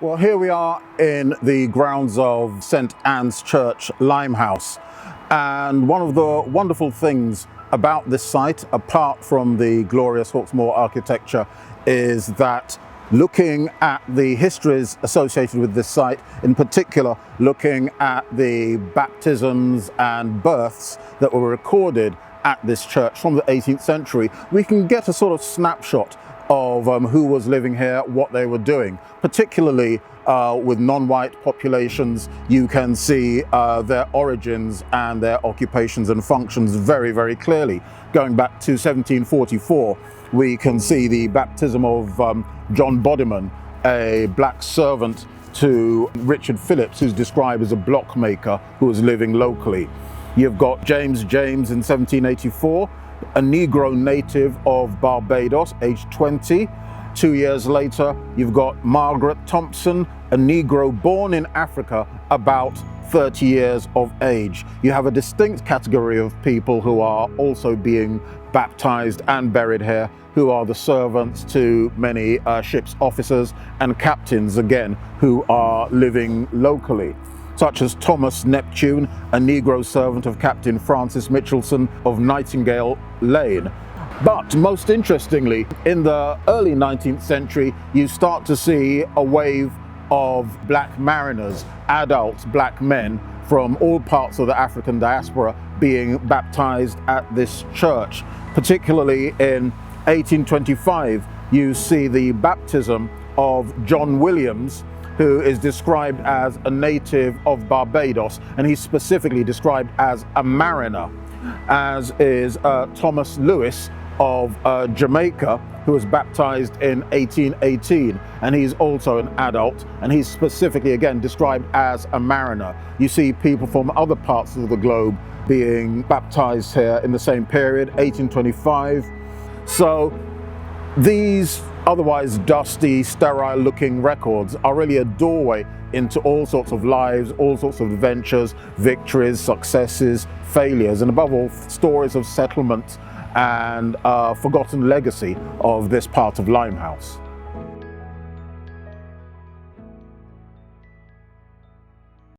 Well, here we are in the grounds of St. Anne's Church, Limehouse. And one of the wonderful things about this site, apart from the glorious Hawksmoor architecture, is that looking at the histories associated with this site, in particular looking at the baptisms and births that were recorded at this church from the 18th century, we can get a sort of snapshot of who was living here, what they were doing. Particularly with non-white populations, you can see their origins and their occupations and functions very, very clearly. Going back to 1744, we can see the baptism of John Bodyman, a black servant to Richard Phillips, who's described as a blockmaker who was living locally. You've got James in 1784, a Negro native of Barbados, aged 20. 2 years later, you've got Margaret Thompson, a Negro born in Africa, about 30 years of age. You have a distinct category of people who are also being baptized and buried here, who are the servants to many ship's officers and captains, again, who are living locally, such as Thomas Neptune, a Negro servant of Captain Francis Mitchelson of Nightingale Lane. But most interestingly, in the early 19th century, you start to see a wave of black mariners, adult black men from all parts of the African diaspora being baptized at this church. Particularly in 1825, you see the baptism of John Williams, who is described as a native of Barbados, and he's specifically described as a mariner, as is Thomas Lewis of Jamaica, who was baptized in 1818, and he's also an adult, and he's specifically again described as a mariner. You see people from other parts of the globe being baptized here in the same period, 1825. So these otherwise dusty, sterile looking records are really a doorway into all sorts of lives, all sorts of adventures, victories, successes, failures, and above all, stories of settlement and forgotten legacy of this part of Limehouse.